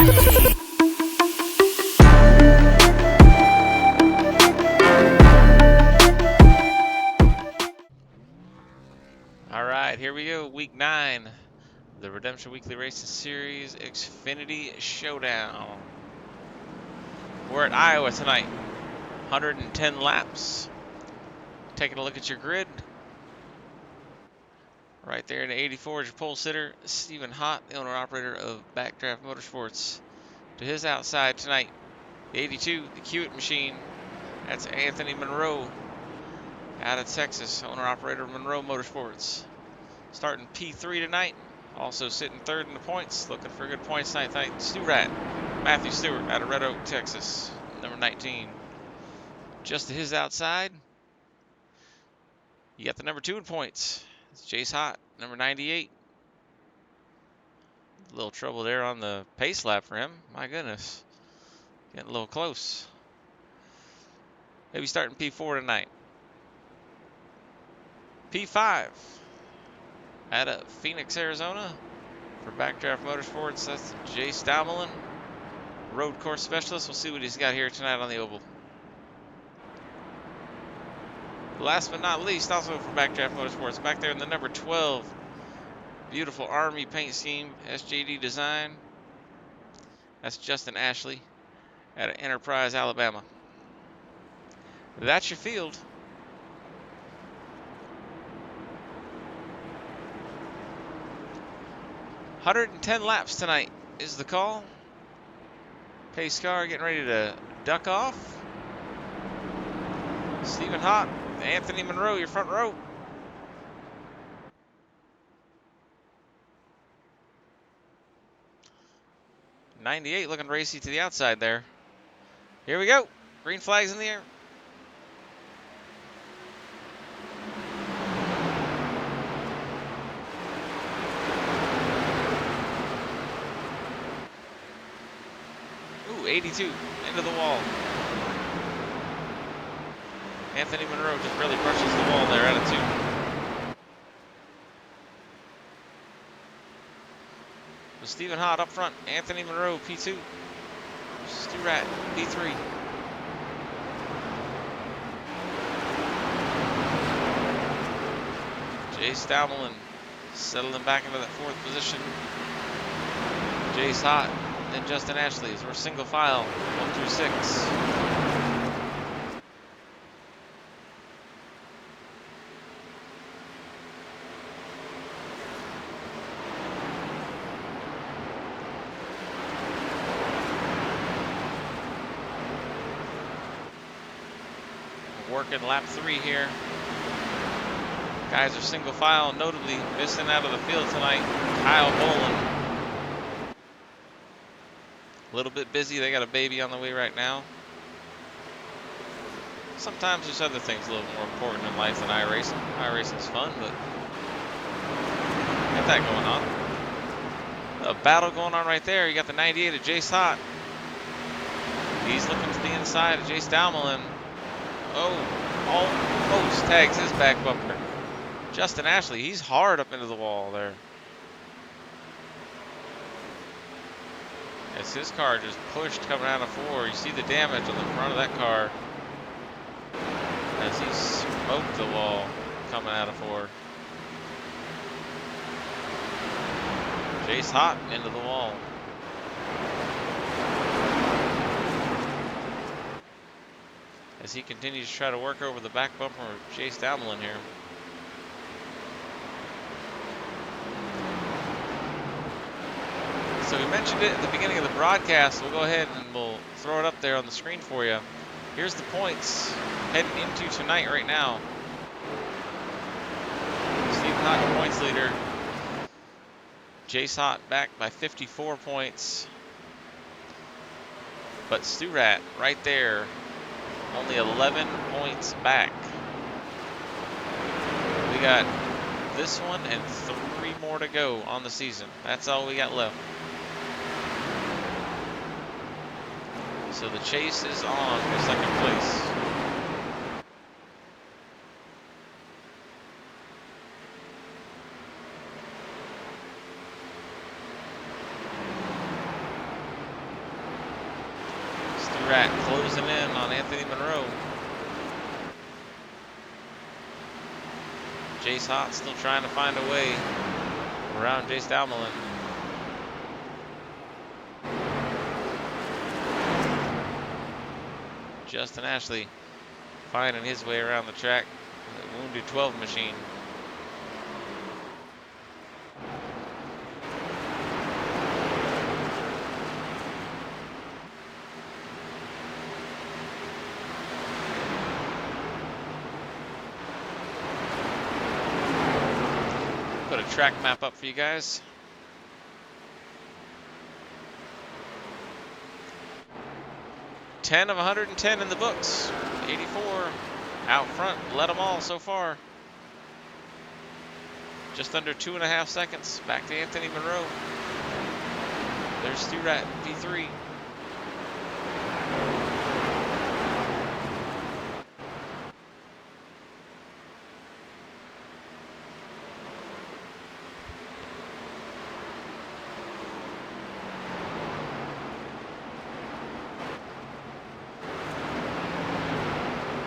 All right, here we go. Week 9, the Redemption Weekly Racing Series Xfinity Showdown. We're at Iowa tonight. 110 laps. Taking a look at your grid. Right there in the 84 is your pole sitter, Stephen Hott, the owner-operator of Backdraft Motorsports. To his outside tonight, the 82, the Kiewit machine. That's Anthony Monroe out of Texas, owner-operator of Monroe Motorsports. Starting P3 tonight. Also sitting third in the points. Looking for a good points tonight. Stewart, Matthew Stewart out of Red Oak, Texas, number 19. Just to his outside, you got the number 2 in points. It's Jace Hott, number 98. A little trouble there on the pace lap for him. My goodness. Getting a little close. Maybe starting P4 tonight. P5 out of Phoenix, Arizona for Backdraft Motorsports. That's Jay Staumelin, road course specialist. We'll see what he's got here tonight on the oval. Last but not least, also for Backdraft Motorsports, back there in the number 12, beautiful Army paint scheme, SJD design. That's Justin Ashley out of Enterprise, Alabama. That's your field. "110 laps tonight" is the call. Pace car getting ready to duck off. Stephen Hott, Anthony Monroe, your front row. '98 looking racy to the outside there. Here we go. Green flags in the air. Ooh, 82 into the wall. Anthony Monroe just really brushes the wall there out of 2. With Stephen Hott up front, Anthony Monroe P2, Stewart P3. Jay Staumelin settling back into that 4th position. Jace Hott and Justin Ashley as we're single file, 1 through 6. Working lap 3 here. Guys are single file, notably missing out of the field tonight. Kyle Boland. A little bit busy. They got a baby on the way right now. Sometimes there's other things a little more important in life than iRacing. iRacing's fun, but got that going on. A battle going on right there. You got the 98 of Jace Hott. He's looking to the inside of Jace Staumelin. Oh, almost tags his back bumper. Justin Ashley, he's hard up into the wall there. As his car just pushed coming out of 4. You see the damage on the front of that car as he smoked the wall coming out of 4. Jace Hott into the wall. As he continues to try to work over the back bumper of Jay Staumelin here. So we mentioned it at the beginning of the broadcast. We'll go ahead and we'll throw it up there on the screen for you. Here's the points heading into tonight right now. Stephen Hott, points leader. Jace Hott back by 54 points. But Stewart right there, only 11 points back. We got this one and 3 more to go on the season. That's all we got left. So the chase is on for 2nd place. Rat closing in on Anthony Monroe. Jace Hott still trying to find a way around Jace Dalmelin. Justin Ashley finding his way around the track. The Wounded 12 machine. Put a track map up for you guys. Ten of 110 in the books. 84 out front. Led them all so far. Just under 2.5 seconds. Back to Anthony Monroe. There's Stu Rat in P3.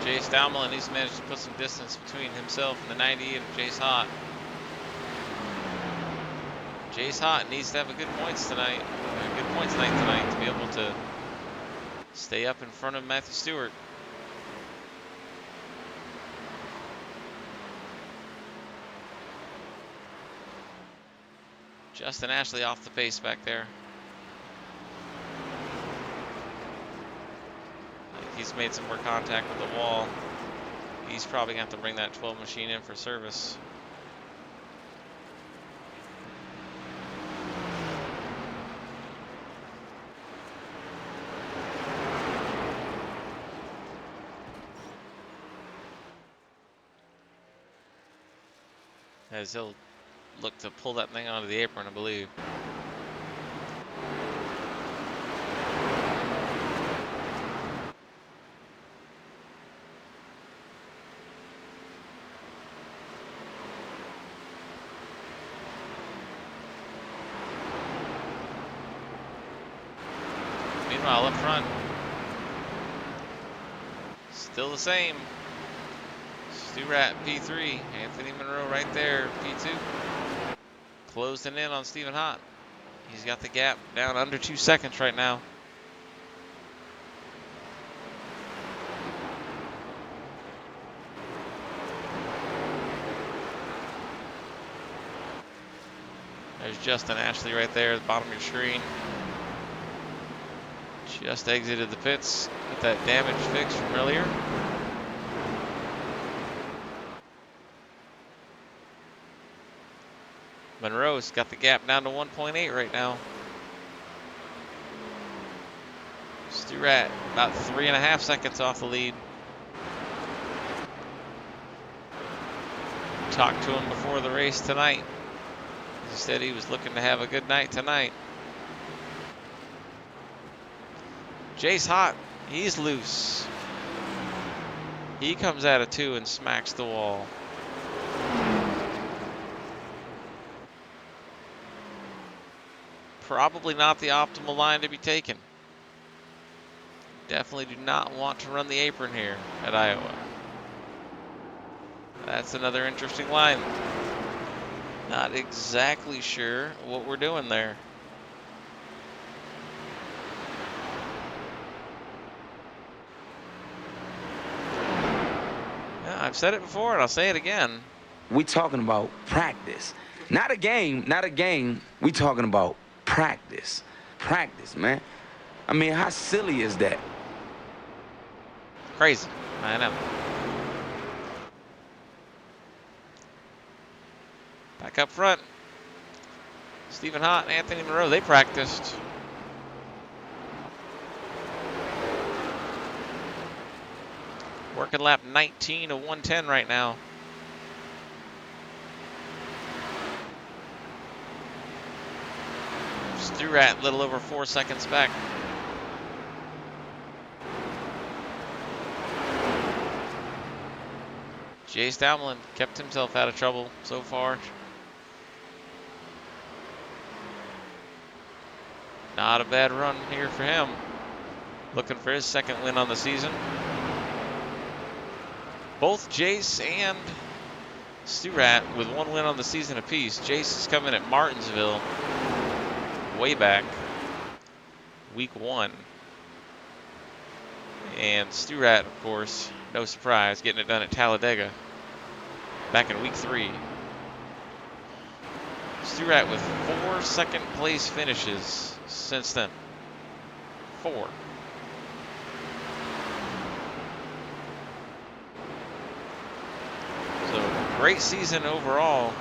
Jace Dalmelin, he's managed to put some distance between himself and the 98 of Jace Hott. Jace Hott needs to have a good points tonight, to be able to stay up in front of Matthew Stewart. Justin Ashley off the pace back there. He's made some more contact with the wall. He's probably going to have to bring that 12 machine in for service. As he'll look to pull that thing onto the apron, I believe. Meanwhile, up front, still the same. Stu Rat, P3. Anthony Monroe right there, P2. Closing in on Stephen Hott. He's got the gap down under 2 seconds right now. There's Justin Ashley right there at the bottom of your screen. Just exited the pits with that damage fix from earlier. Monroe's got the gap down to 1.8 right now. Stu Rat about 3.5 seconds off the lead. Talked to him before the race tonight. He said he was looking to have a good night tonight. Jace Hott, he's loose. He comes out of 2 and smacks the wall. Probably not the optimal line to be taken. Definitely do not want to run the apron here at Iowa. That's another interesting line. Not exactly sure what we're doing there. Yeah, I've said it before and I'll say it again. We talking about practice. Not a game, not a game. We talking about practice. Practice, man. I mean, how silly is that? Crazy. I know. Back up front. Stephen Hott and Anthony Monroe, they practiced. Working lap 19 of 110 right now. Stu Rat a little over 4 seconds back. Jace Dalmelin kept himself out of trouble so far. Not a bad run here for him. looking for his second win on the season. Both Jace and Stu-Rat with one win on the season apiece. Jace is coming at Martinsville way back, week 1. And Stu-Rat, of course, no surprise, getting it done at Talladega back in week 3. Stu-Rat with 4 second place finishes since then. 4. So, great season overall.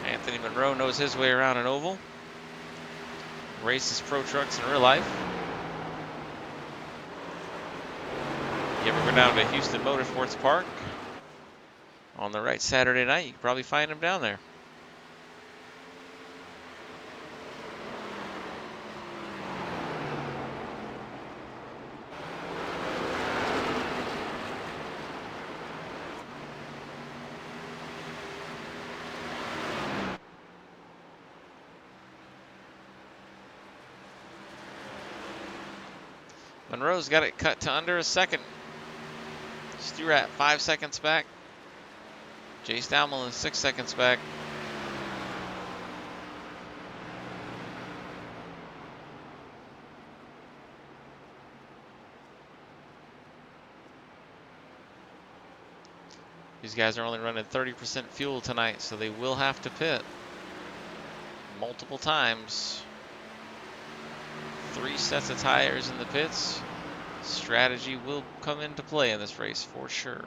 Anthony Monroe knows his way around an oval. Races pro trucks in real life. You ever go down to Houston Motorsports Park on the right Saturday night, you can probably find him down there. Monroe's got it cut to under a second. Stu-Rat 5 seconds back. Jace Dalmolin 6 seconds back. These guys are only running 30% fuel tonight, so they will have to pit multiple times. 3 sets of tires in the pits. Strategy will come into play in this race for sure.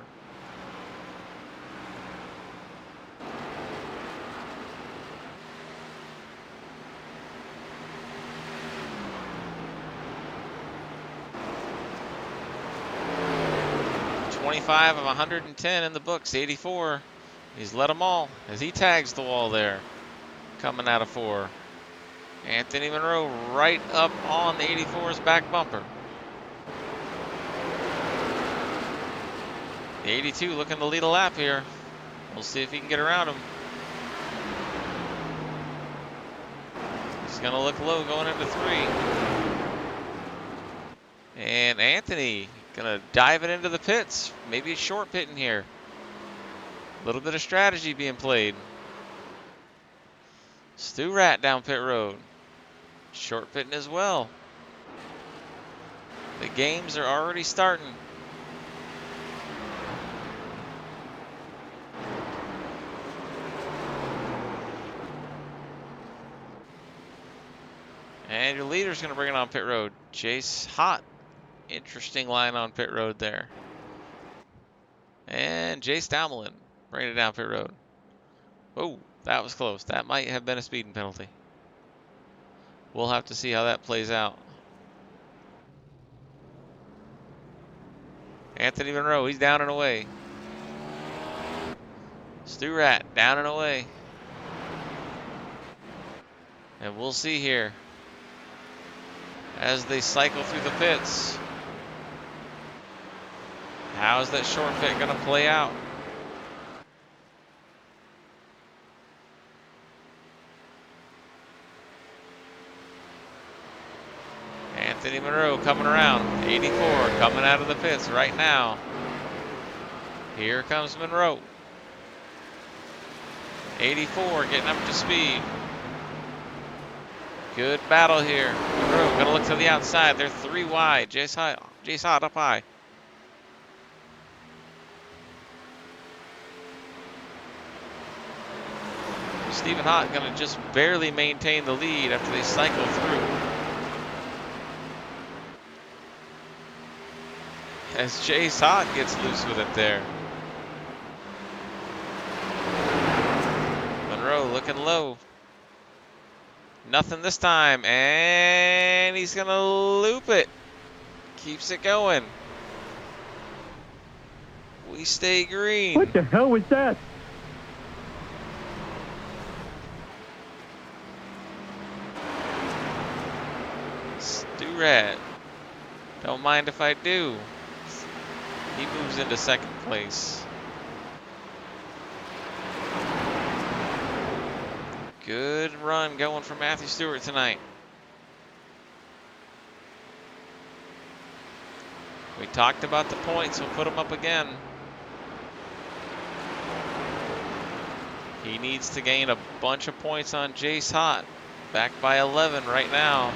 .25 of 110 in the books, 84. He's let them all as he tags the wall there, coming out of 4. Anthony Monroe right up on the 84's back bumper. The 82 looking to lead a lap here. We'll see if he can get around him. He's going to look low going into 3. And Anthony going to dive it into the pits. Maybe a short pitting here. A little bit of strategy being played. Stu-Rat down pit road. Short pitting as well. The games are already starting. And your leader's going to bring it on pit road. Jace Hot. Interesting line on pit road there. And Jace Dalmolin bringing it down pit road. Oh, that was close. That might have been a speeding penalty. We'll have to see how that plays out. Anthony Monroe, he's down and away. Stu-Rat down and away. And we'll see here as they cycle through the pits. How is that short pit going to play out? Anthony Monroe coming around. 84 coming out of the pits right now. Here comes Monroe. 84 getting up to speed. Good battle here. Monroe going to look to the outside. They're 3 wide. Jace Hot up high. Stephen Hott going to just barely maintain the lead after they cycle through. As Jace Hott gets loose with it there. Monroe looking low. Nothing this time, and he's going to loop it. Keeps it going. We stay green. What the hell was that? Stu-Rat. Don't mind if I do. He moves into second place. Good run going from Matthew Stewart tonight. We talked about the points. We'll put them up again. He needs to gain a bunch of points on Jace Hott. Back by 11 right now.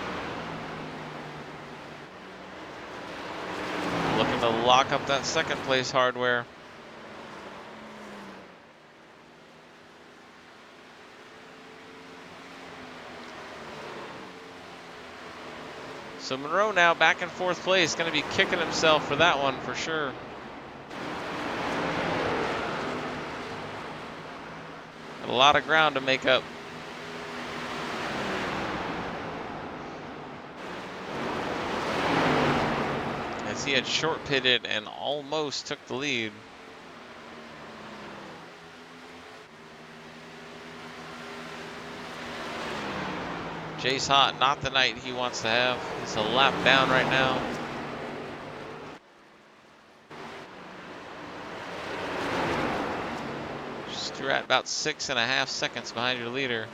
Looking to lock up that second place hardware. So Monroe now back in 4th place. Going to be kicking himself for that one for sure. Got a lot of ground to make up. As he had short pitted and almost took the lead. Jace Hott, not the night he wants to have. He's a lap down right now. Just you're at about 6.5 seconds behind your leader.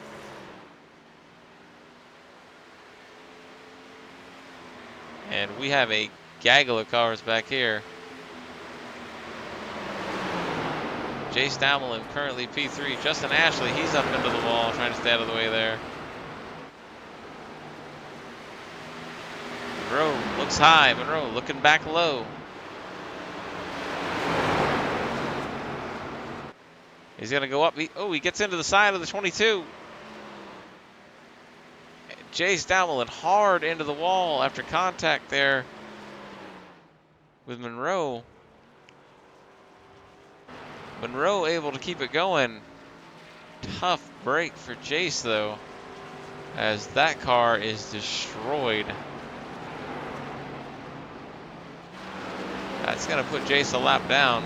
And we have a gaggle of cars back here. Jace Damelin currently P3. Justin Ashley, he's up into the wall trying to stay out of the way there. Monroe looks high. Monroe looking back low. He's going to go up. He gets into the side of the 22. Jace Damelin hard into the wall after contact there with Monroe. Monroe able to keep it going. Tough break for Jace though, as that car is destroyed. That's going to put Jace a lap down.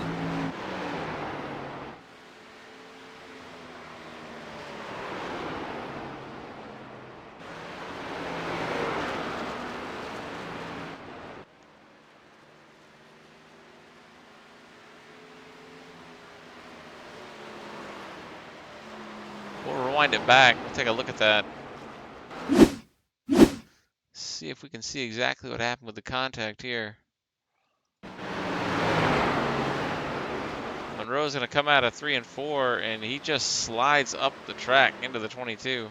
We'll rewind it back. We'll take a look at that. See if we can see exactly what happened with the contact here. Monroe's going to come out of 3 and 4, and he just slides up the track into the 22.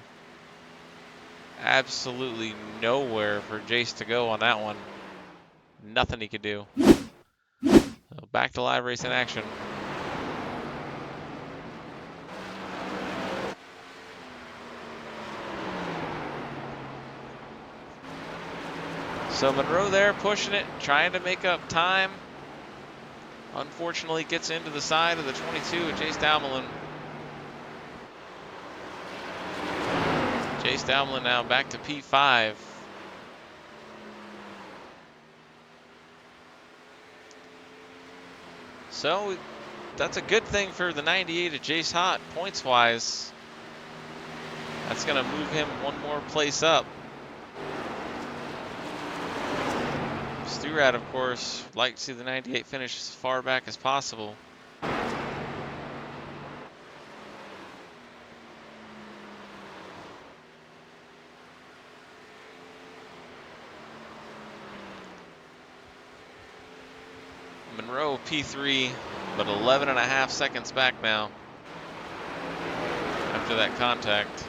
Absolutely nowhere for Jace to go on that one. Nothing he could do. So back to live racing action. So Monroe there pushing it, trying to make up time. Unfortunately gets into the side of the 22 of Jace Damelin. Jace Damelin now back to P5. So that's a good thing for the 98 of Jace Hott, points-wise. That's going to move him one more place up. Stewart, of course, would like to see the 98 finish as far back as possible. Monroe P3, but 11.5 seconds back now after that contact.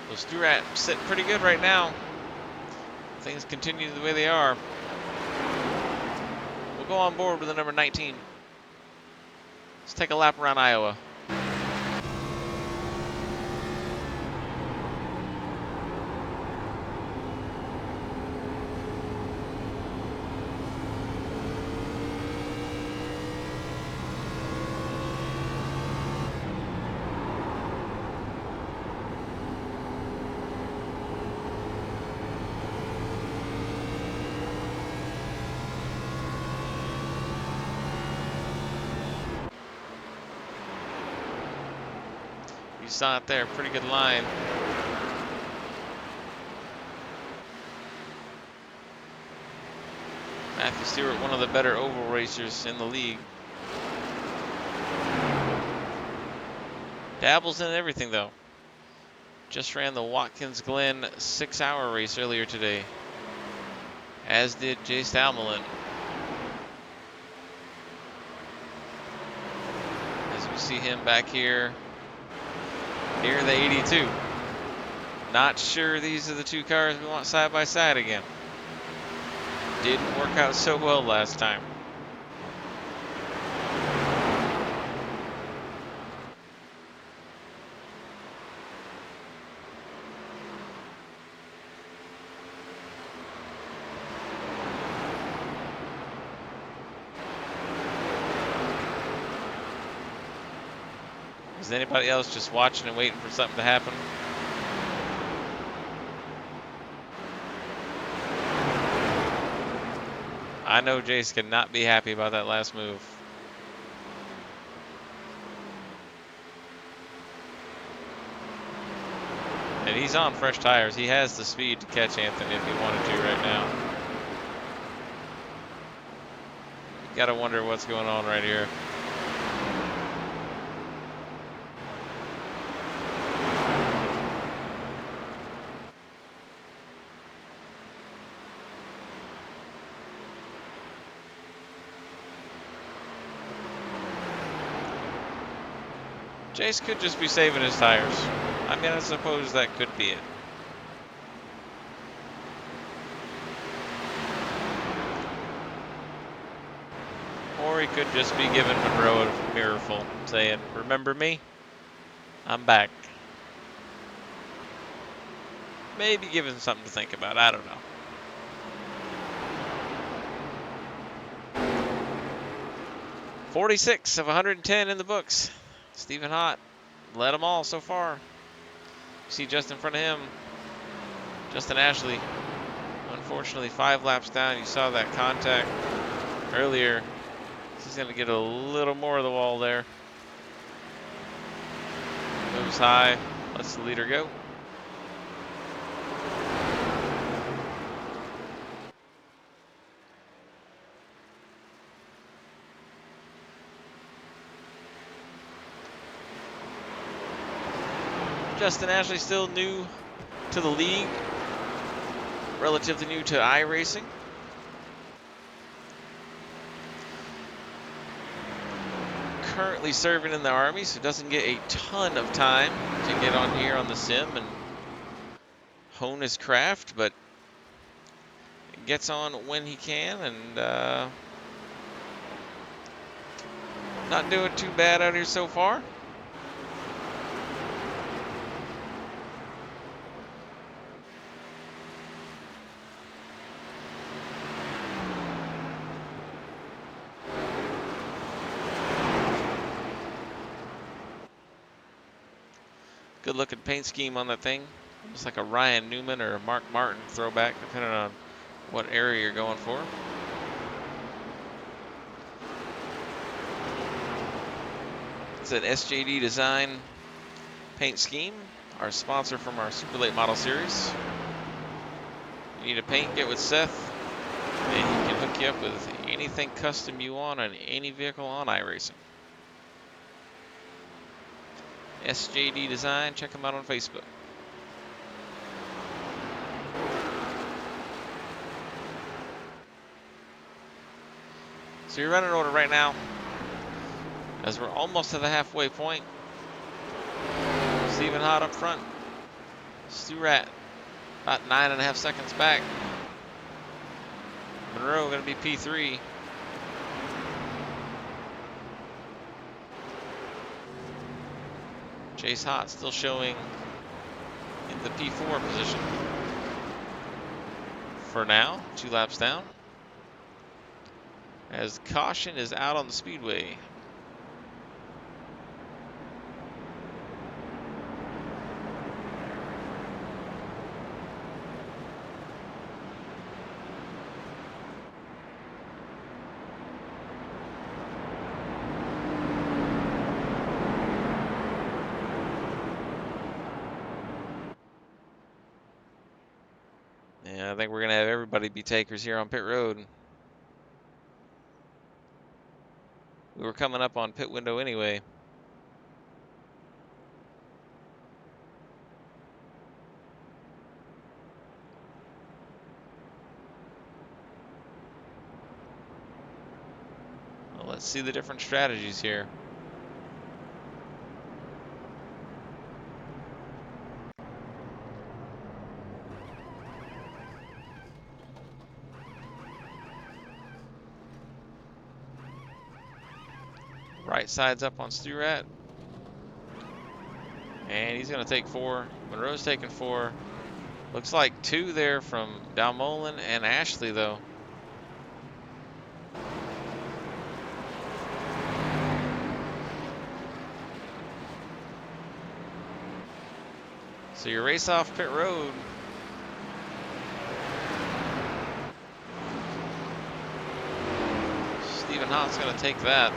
So Stewart sitting pretty good right now. Things continue the way they are. We'll go on board with the number 19. Let's take a lap around Iowa. saw it there. Pretty good line. Matthew Stewart, one of the better oval racers in the league. Dabbles in everything, though. Just ran the Watkins Glen 6-hour race earlier today, as did Jace Almelin. As we see him back here near the 82. Not sure these are the two cars we want side by side again. Didn't work out so well last time. Is anybody else just watching and waiting for something to happen? I know Jace cannot be happy about that last move. And he's on fresh tires. He has the speed to catch Anthony if he wanted to right now. You gotta wonder what's going on right here. Jace could just be saving his tires. I mean, I suppose that could be it. Or he could just be giving Monroe a mirrorful, saying, "Remember me? I'm back." Maybe giving something to think about. I don't know. "46 of 110 in the books." Stephen Hott led them all so far. You see just in front of him, Justin Ashley. Unfortunately, 5 laps down. You saw that contact earlier. He's going to get a little more of the wall there. Moves high, lets the leader go. Justin Ashley still new to the league, relatively new to iRacing. Currently serving in the Army, so doesn't get a ton of time to get on here on the sim and hone his craft, but gets on when he can, and not doing too bad out here so far. Good looking paint scheme on that thing. Looks like a Ryan Newman or a Mark Martin throwback, depending on what area you're going for. It's an SJD Design paint scheme, our sponsor from our Super Late Model Series. You need a paint, get with Seth, and he can hook you up with anything custom you want on any vehicle on iRacing. SJD Design, check them out on Facebook. So your running order right now, as we're almost to the halfway point. Stephen Hott up front. Stu Rat about 9.5 seconds back. Monroe going to be P3. Chase Hott still showing in the P4 position. For now, 2 laps down. As caution is out on the speedway. Yeah, I think we're going to have everybody be takers here on pit road. We were coming up on pit window anyway. Well, let's see the different strategies here. Right side's up on Stewart. And he's going to take 4. Monroe's taking 4. Looks like 2 there from Dalmolin and Ashley, though. So you race off pit road. Stephen Hott's going to take that.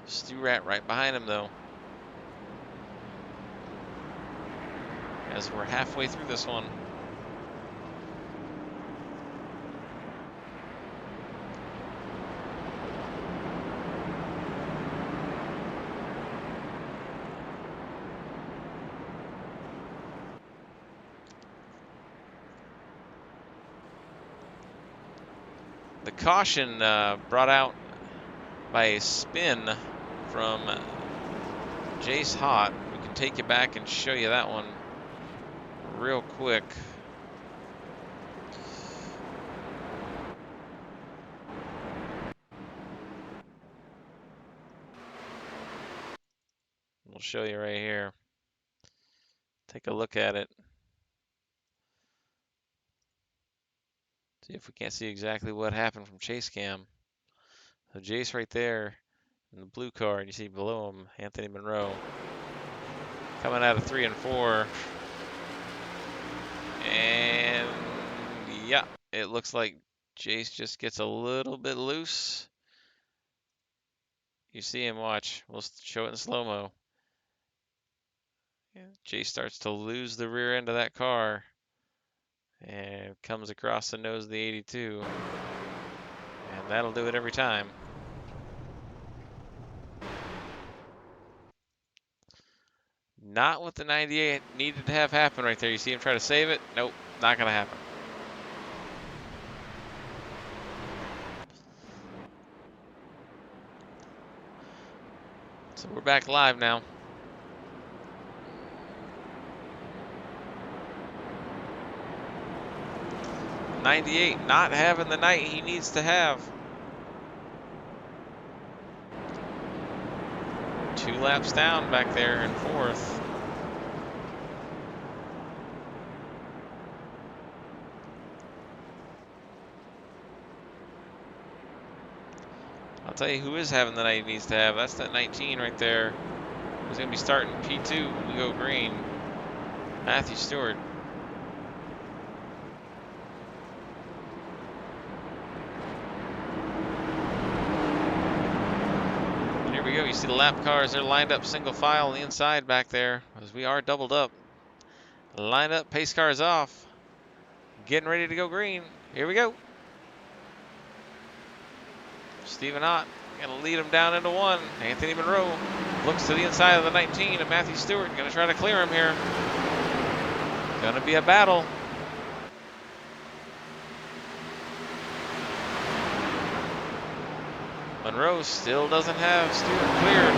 Stewart right behind him, though. As we're halfway through this one. The caution brought out by a spin from Jace Hott. We can take you back and show you that one real quick. We'll show you right here. Take a look at it. See if we can't see exactly what happened from Chase Cam. So Jace right there in the blue car, and you see below him Anthony Monroe coming out of 3 and 4. And yeah, it looks like Jace just gets a little bit loose. You see him, watch. We'll show it in slow-mo. Jace starts to lose the rear end of that car and comes across the nose of the 82. And that'll do it every time. Not what the 98 needed to have happen right there. You see him try to save it? Nope, not going to happen. So we're back live now. '98 not having the night he needs to have. 2 laps down back there in 4th. I'll tell you who is having the night he needs to have. That's that 19 right there. He's going to be starting P2 when we go green. Matthew Stewart. Here we go. You see the lap cars. They're lined up single file on the inside back there as we are doubled up. Line up, pace cars off. Getting ready to go green. Here we go. Stephen Ott going to lead him down into 1. Anthony Monroe looks to the inside of the 19, and Matthew Stewart going to try to clear him here. Going to be a battle. Monroe still doesn't have Stewart cleared.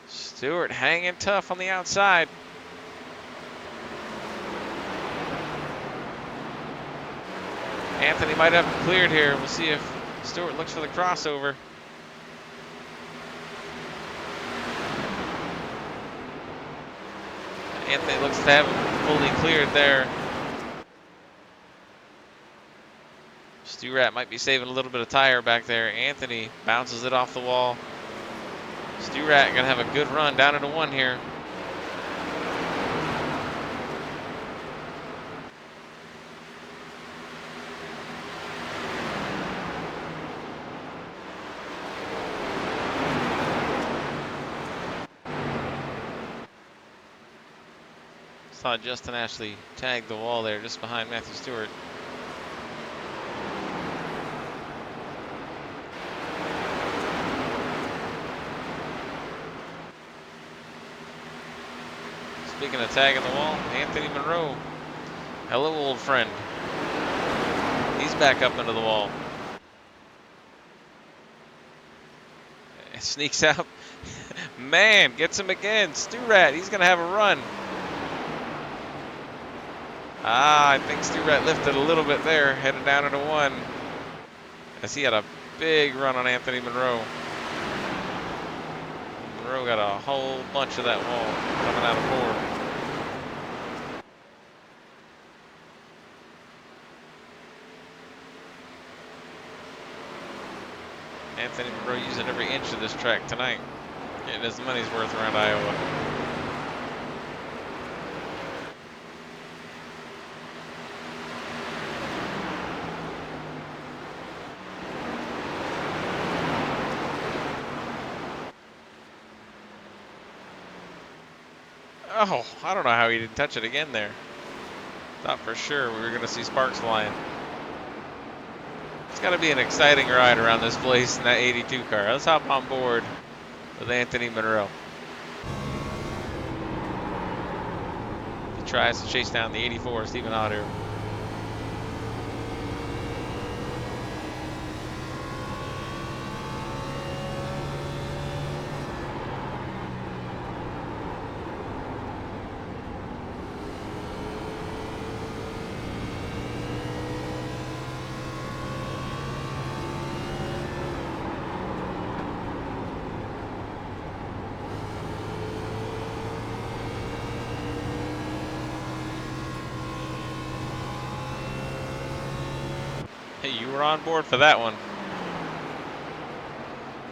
Stewart hanging tough on the outside. Anthony might have him cleared here. We'll see if Stewart looks for the crossover. Anthony looks to have him fully cleared there. Stewart might be saving a little bit of tire back there. Anthony bounces it off the wall. Stewart gonna have a good run down into 1 here. Saw Justin Ashley tag the wall there just behind Matthew Stewart. Speaking of tagging the wall, Anthony Monroe. Hello, old friend. He's back up into the wall. Sneaks out. Man, gets him again. Stu-Rat, he's going to have a run. I think Stu-Rat lifted a little bit there, headed down into 1. As he had a big run on Anthony Monroe. Monroe got a whole bunch of that wall coming out of 4. Anthony Monroe using every inch of this track tonight. Getting his money's worth around Iowa. Oh, I don't know how he didn't touch it again there. Thought for sure we were going to see sparks flying. It's got to be an exciting ride around this place in that 82 car. Let's hop on board with Anthony Monroe. He tries to chase down the 84, Stephen Otter. Hey, you were on board for that one.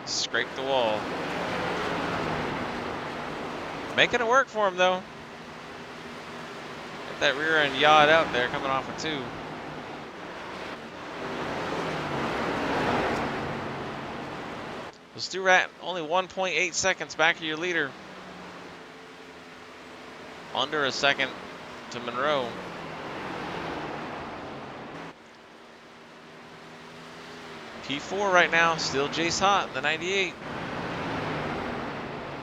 Scraped the wall. Making it work for him, though. Got that rear end yawed out there coming off of 2. Well, Stu-Rat only 1.8 seconds back of your leader. Under a second to Monroe. P4 right now, still Jace Hott in the 98.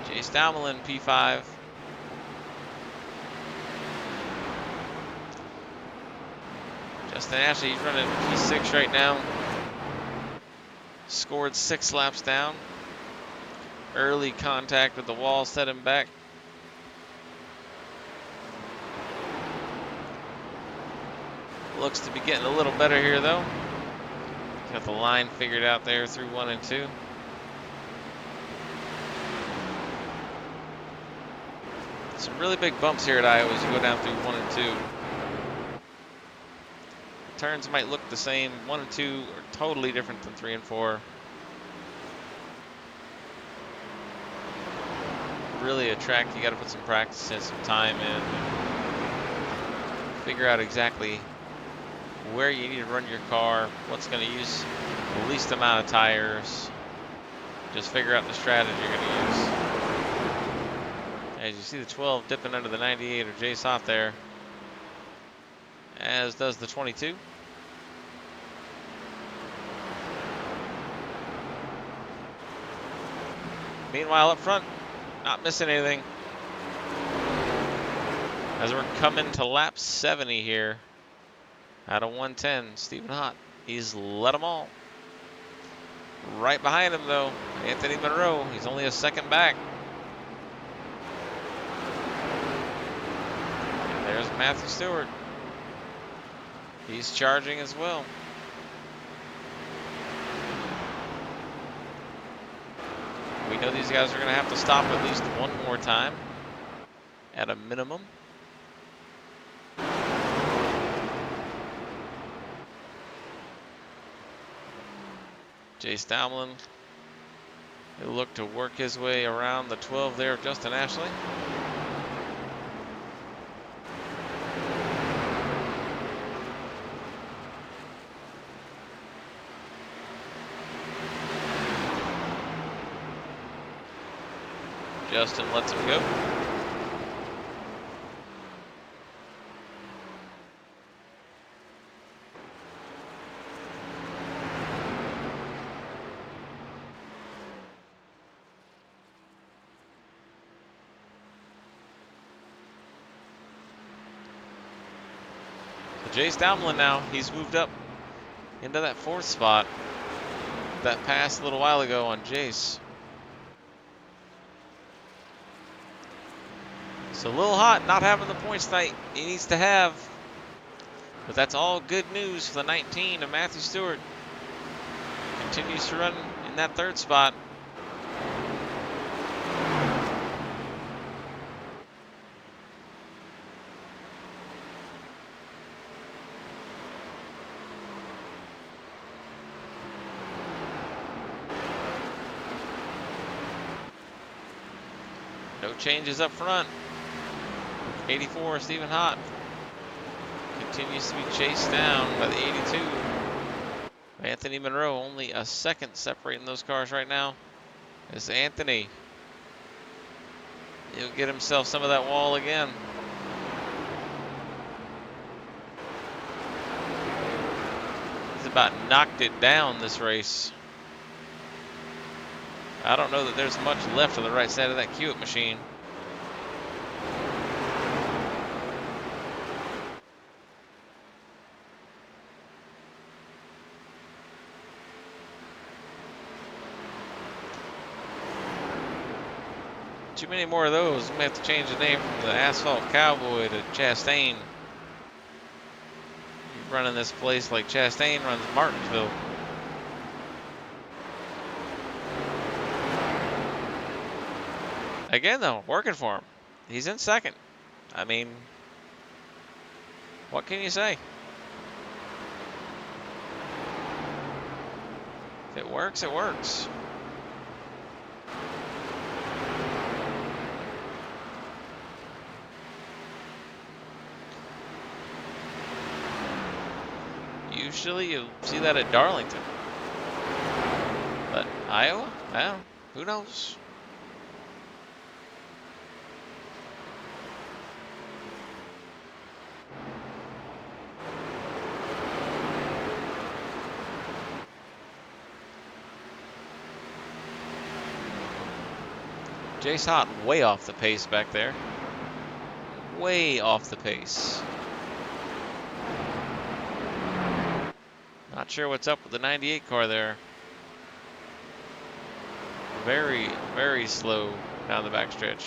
Jace Damelin, P5. Justin Ashley, he's running P6 right now. Scored 6 laps down. Early contact with the wall set him back. Looks to be getting a little better here, though. Got the line figured out there through 1 and 2. Some really big bumps here at Iowa as you go down through 1 and 2. Turns might look the same. 1 and 2 are totally different than 3 and 4. Really a track you got to put some practice and some time in. Figure out exactly where you need to run your car, what's going to use the least amount of tires. Just figure out the strategy you're going to use. As you see the 12 dipping under the 98 or Jace Hott there, as does the 22. Meanwhile, up front, not missing anything. As we're coming to lap 70 here, out of 110, Stephen Hott, he's led them all. Right behind him, though, Anthony Monroe. He's only a second back. And there's Matthew Stewart. He's charging as well. We know these guys are going to have to stop at least one more time, at a minimum. Jace Damelin, he'll look to work his way around the 12 there of Justin Ashley. Justin lets him go. Jace Damlin now, he's moved up into that 4th spot. That pass a little while ago on Jace. So a little hot not having the points tonight he needs to have. But that's all good news for the 19 of Matthew Stewart. Continues to run in that 3rd spot. No changes up front. 84, Stephen Hott continues to be chased down by the 82. Anthony Monroe, only a second separating those cars right now. As Anthony, he'll get himself some of that wall again. He's about knocked it down this race. I don't know that there's much left on the right side of that Hewitt machine. Too many more of those. We may have to change the name from the Asphalt Cowboy to Chastain. You're running this place like Chastain runs Martinsville. Again, though, working for him. He's in 2nd. I mean, what can you say? If it works, it works. Usually you see that at Darlington. But Iowa? Well, who knows? Jace Hott way off the pace back there. Way off the pace. Not sure what's up with the 98 car there. Very, very slow down the backstretch.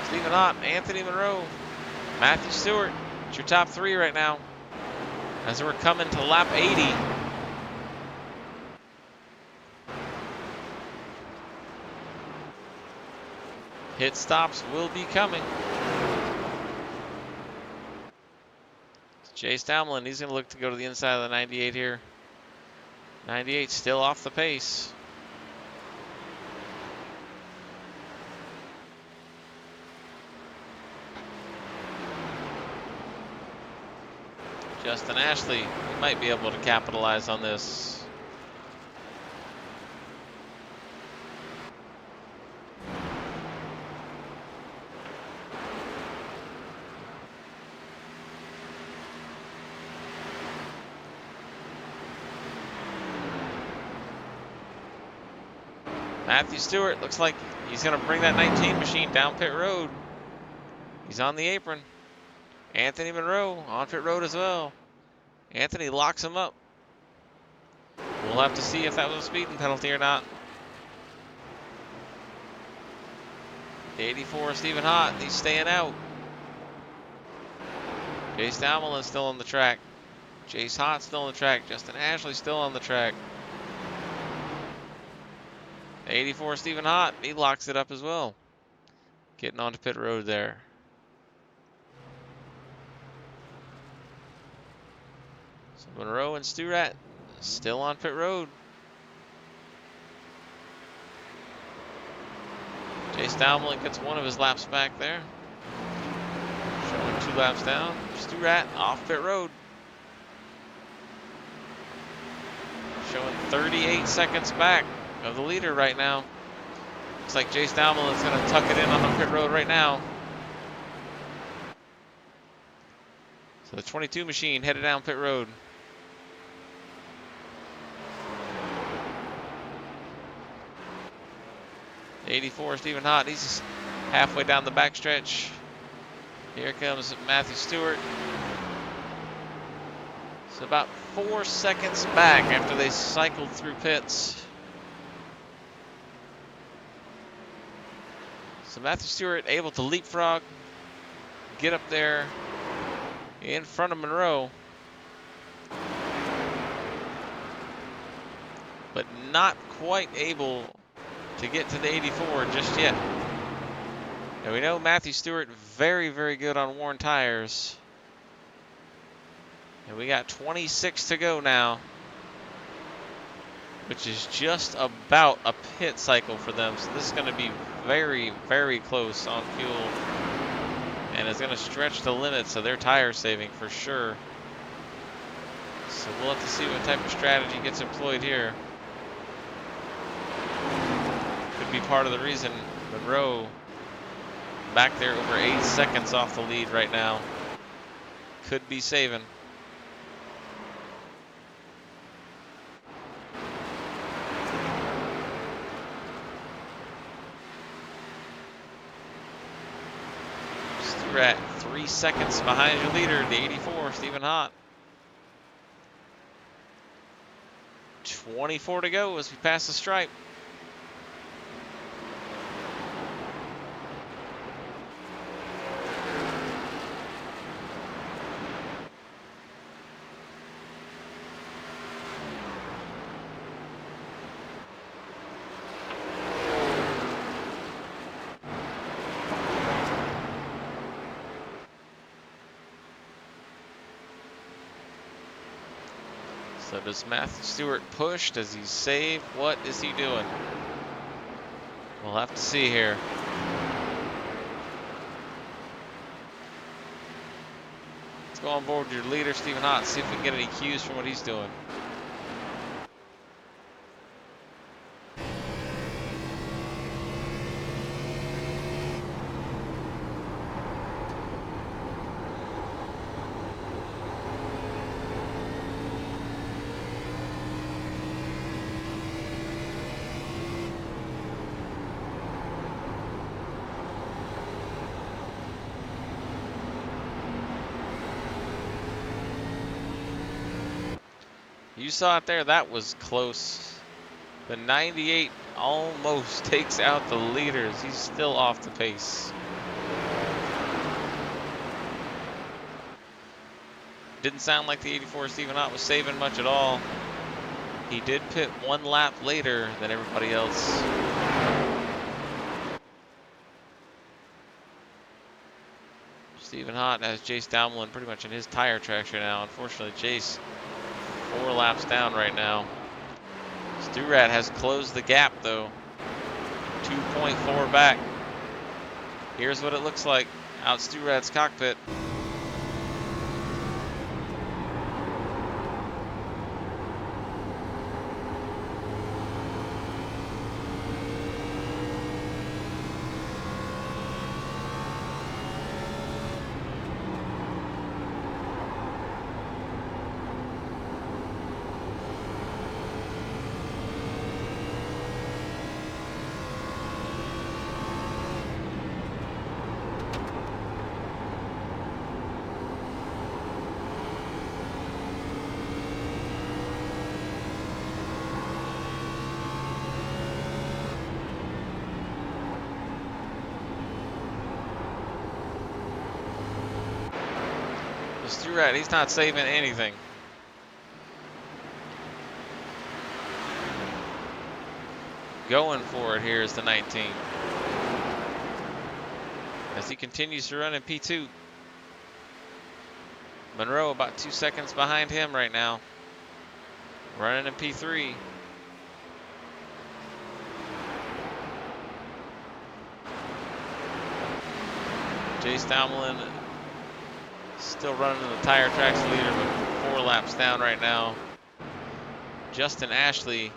Stephen Hott, Anthony Monroe, Matthew Stewart. It's your top 3 right now. As we're coming to lap 80. Pit stops will be coming. Jace Damlin, he's going to look to go to the inside of the 98 here. 98 still off the pace. Justin Ashley might be able to capitalize on this. Matthew Stewart looks like he's going to bring that 19 machine down pit road. He's on the apron. Anthony Monroe on pit road as well. Anthony locks him up. We'll have to see if that was a speeding penalty or not. The 84 Stephen Hott, he's staying out. Jace Damlin is still on the track. Jace Hott still on the track. Justin Ashley still on the track. 84 Stephen Hott, he locks it up as well. Getting onto pit road there. So Monroe and Stewart still on pit road. Jace Damlin gets one of his laps back there. Showing 2 laps down. Stewart off pit road. Showing 38 seconds back of the leader right now. Looks like Jace Damlin is going to tuck it in on the pit road right now. So the 22 machine headed down pit road. 84, Stephen Hott. He's halfway down the backstretch. Here comes Matthew Stewart. So about 4 seconds back after they cycled through pits. So Matthew Stewart able to leapfrog, get up there in front of Monroe, but not quite able to get to the 84 just yet. And we know Matthew Stewart very, very good on worn tires. And we got 26 to go now, which is just about a pit cycle for them. So this is going to be very, very close on fuel. And it's going to stretch the limits of their tire saving for sure. So we'll have to see what type of strategy gets employed here. Could be part of the reason Monroe back there over 8 seconds off the lead right now. Could be saving. You're at 3 seconds behind your leader, the 84, Stephen Hott. 24 to go as we pass the stripe. So does Matthew Stewart push? Does he save? What is he doing? We'll have to see here. Let's go on board with your leader, Stephen Hott, see if we can get any cues from what he's doing. You saw it there, that was close. The 98 almost takes out the leaders. He's still off the pace. Didn't sound like the 84 Stephen Hott was saving much at all. He did pit 1 lap later than everybody else. Stephen Hott has Jace Downlin pretty much in his tire tracks right now. Unfortunately, Jace 4 laps down right now. Stewart has closed the gap though. 2.4 back. Here's what it looks like out Stewart's cockpit. Stewart, he's not saving anything. Going for it here is the 19. As he continues to run in P2. Monroe about 2 seconds behind him right now. Running in P3. Jace Downlin still running in the tire tracks leader, but 4 laps down right now. Justin Ashley,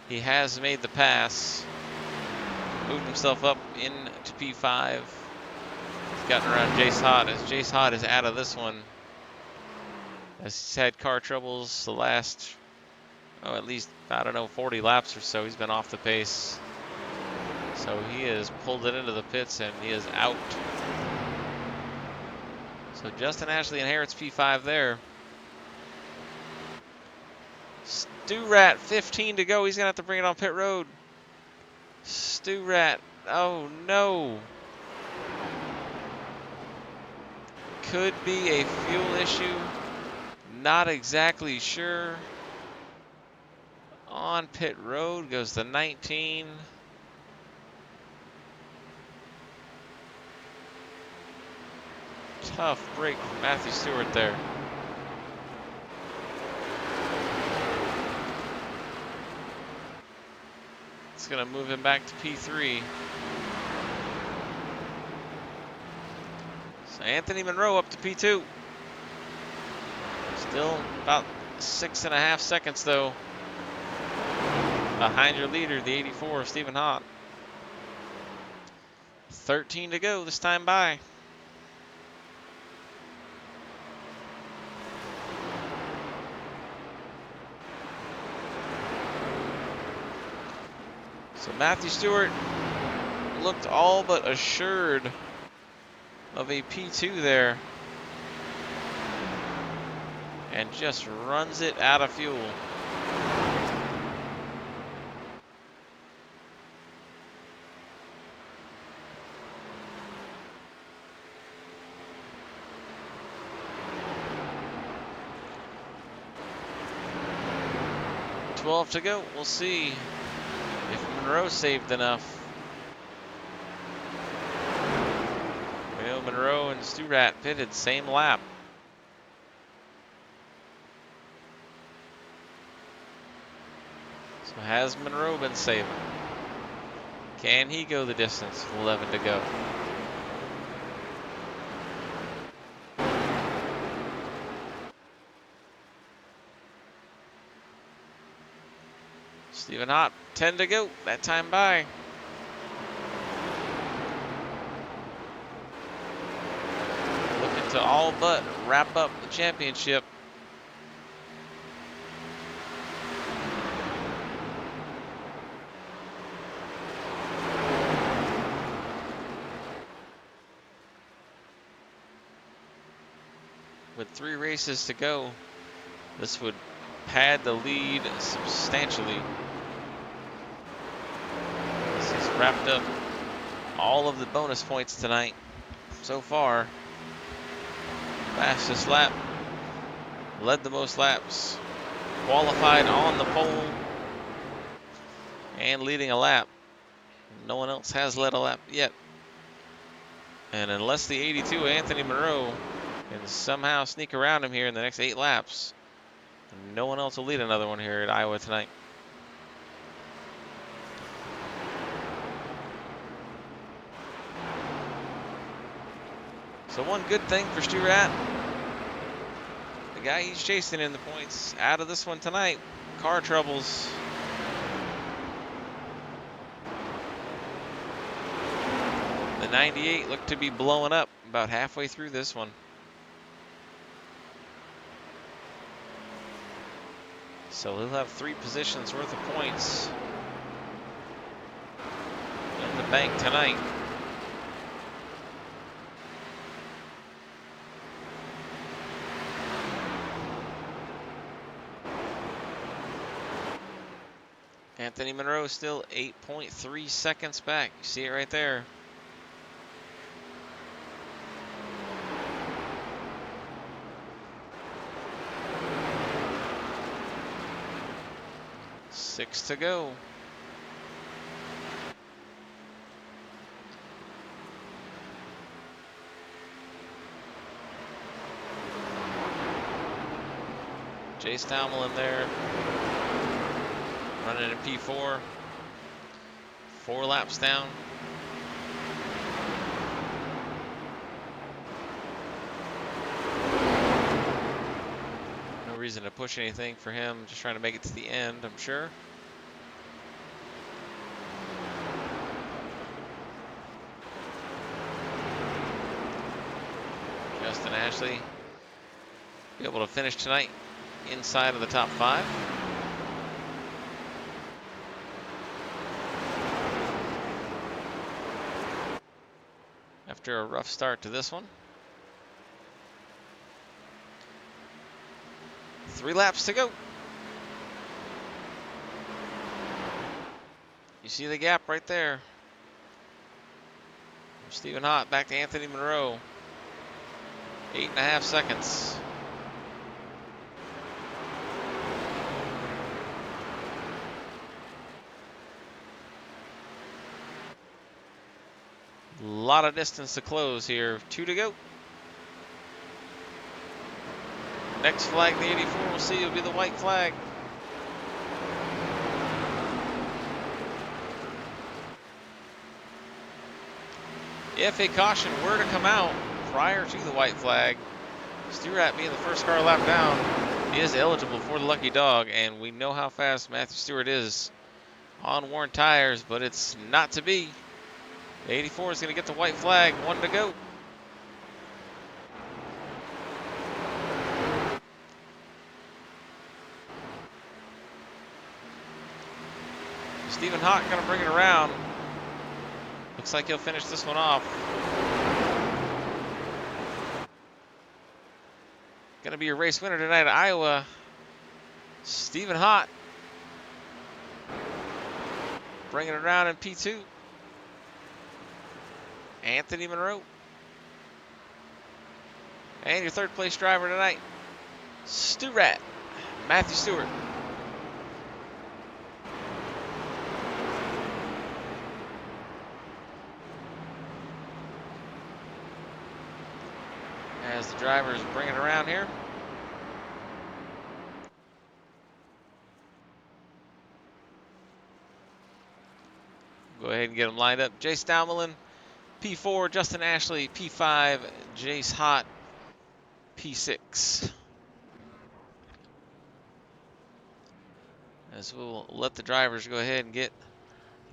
he has made the pass. Moved himself up into P5. He's gotten around Jace Hott as Jace Hott is out of this one. As he's had car troubles the last, at least, I don't know, 40 laps or so. He's been off the pace. So he has pulled it into the pits and he is out. So Justin Ashley inherits P5 there. Stu Rat, 15 to go. He's going to have to bring it on pit road. Stu Rat, oh no. Could be a fuel issue. Not exactly sure. On pit road goes the 19. Tough break from Matthew Stewart there. It's going to move him back to P3. So Anthony Monroe up to P2. Still about 6.5 seconds though behind your leader, the 84, Stephen Hott. 13 to go this time by. So Matthew Stewart looked all but assured of a P2 there. And just runs it out of fuel. $12 to go. We'll see if Monroe saved enough. We know Monroe and Stu-Rat pitted same lap. So has Monroe been saving? Can he go the distance with 11 to go? Stephen Hott, 10 to go, that time by. Looking to all but wrap up the championship. With 3 races to go, this would pad the lead substantially. He's wrapped up all of the bonus points tonight so far. Fastest lap, led the most laps, qualified on the pole, and leading a lap. No one else has led a lap yet. And unless the 82 Anthony Monroe can somehow sneak around him here in the next 8 laps, no one else will lead another one here at Iowa tonight. So one good thing for Stu-Rat, the guy he's chasing in the points, out of this one tonight. Car troubles. The 98 looked to be blowing up about halfway through this one. So he'll have 3 positions worth of points in the bank tonight. Anthony Monroe still 8.3 seconds back. You see it right there. Six to go. Jay Staumel in there, running in P4, 4 laps down. No reason to push anything for him, just trying to make it to the end, I'm sure. Justin Ashley be able to finish tonight inside of the top 5. after a rough start to this one. 3 laps to go. You see the gap right there. From Stephen Hott back to Anthony Monroe. 8.5 seconds. A lot of distance to close here. 2 to go. Next flag, the 84, we'll see, will be the white flag. If a caution were to come out prior to the white flag, Stewart being the first car lap down is eligible for the lucky dog, and we know how fast Matthew Stewart is on worn tires, but it's not to be. The 84 is going to get the white flag. 1 to go. Stephen Hott going to bring it around. Looks like he'll finish this one off. Going to be your race winner tonight at Iowa, Stephen Hott. Bringing it around in P2. Anthony Monroe. And your third place driver tonight, Stewart, Matthew Stewart. As the drivers bring it around here. Go ahead and get them lined up. Jace Daumelin, P4, Justin Ashley, P5, Jace Hott, P6. As we'll let the drivers go ahead and get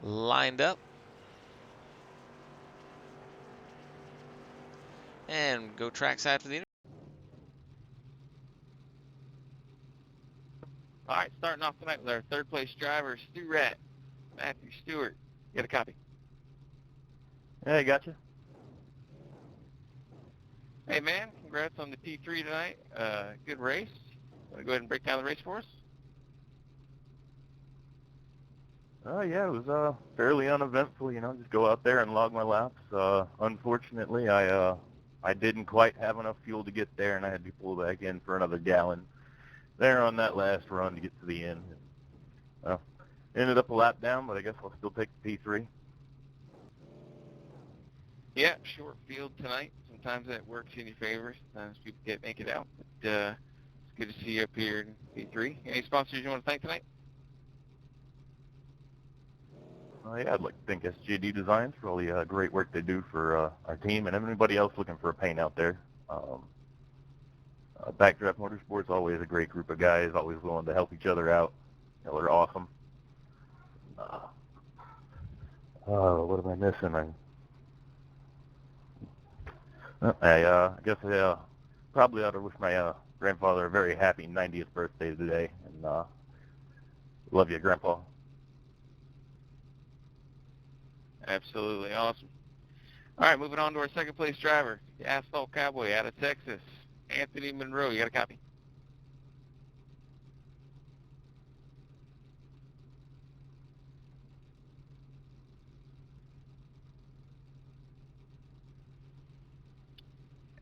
lined up. And go trackside for the interview. All right, starting off tonight with our third place driver, Stewart, Matthew Stewart. You got a copy? Yeah, I got you. Hey, man, congrats on the P3 tonight. Good race. Want to go ahead and break down the race for us? Yeah, it was fairly uneventful, just go out there and log my laps. Unfortunately, I didn't quite have enough fuel to get there, and I had to pull back in for another gallon there on that last run to get to the end. Well, ended up a lap down, but I guess I'll still take the P3. Yeah, short field tonight. Sometimes that works in your favor. Sometimes people can't make it out. But it's good to see you up here in P3. Any sponsors you want to thank tonight? Yeah, I'd like to thank SJD Designs for all the great work they do for our team and anybody else looking for a paint out there. Backdraft Motorsports, always a great group of guys, always willing to help each other out. They're awesome. What am I missing? I guess I probably ought to wish my grandfather a very happy 90th birthday today. And love you, Grandpa. Absolutely awesome. All right, moving on to our second place driver, the Asphalt Cowboy out of Texas, Anthony Monroe. You got a copy?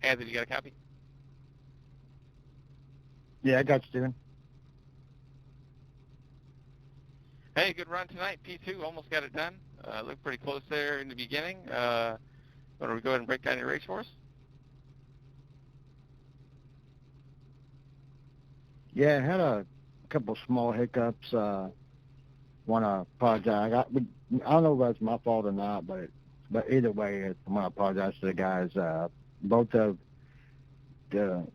Anthony, you got a copy? Yeah, I got you, Steven. Hey, good run tonight. P2, almost got it done. Looked pretty close there in the beginning. Want to go ahead and break down your race for us? Yeah, I had a couple small hiccups. Want to apologize. I don't know if that's my fault or not, but either way, I want to apologize to the guys. Both of the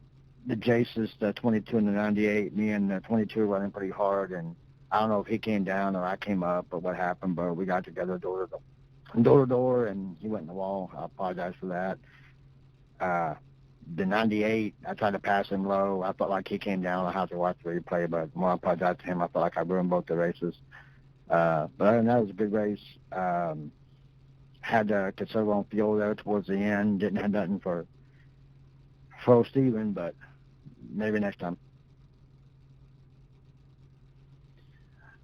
Jaces, the 22 and the 98, me and the 22 were running pretty hard, and I don't know if he came down or I came up or what happened, but we got together door to door, and he went in the wall. I apologize for that. The 98, I tried to pass him low. I felt like he came down. I have to watch the replay, but more I apologize to him. I felt like I ruined both the races. But other than that, it was a good race. had to conserve on fuel there towards the end. Didn't have nothing for Steven, but maybe next time.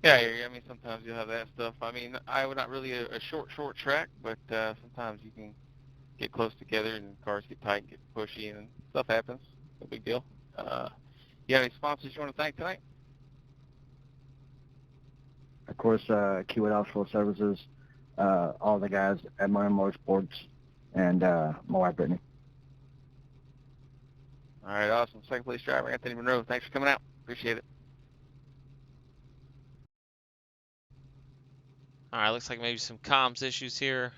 Yeah, I mean, sometimes you'll have that stuff. I mean, Iowa not really a short track, but sometimes you can get close together and cars get tight, get pushy, and stuff happens. No big deal. You have any sponsors you want to thank tonight? Of course, Kiewit Offshore Services, all the guys at Marine Motorsports, and my wife, Brittany. All right, awesome. Second place driver, Anthony Monroe. Thanks for coming out. Appreciate it. All right, looks like maybe some comms issues here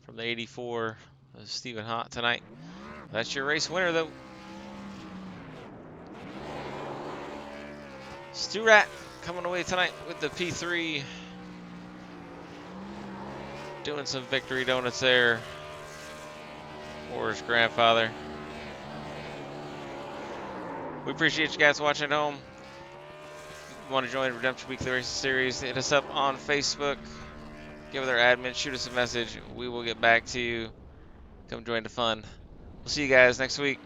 from the 84 of Stephen Hott tonight. That's your race winner, though. Stu Rat coming away tonight with the P3. Doing some victory donuts there for his grandfather. We appreciate you guys watching at home. If you want to join Redemption Weekly Racing Series, hit us up on Facebook. Get with our admin, shoot us a message. We will get back to you. Come join the fun. We'll see you guys next week.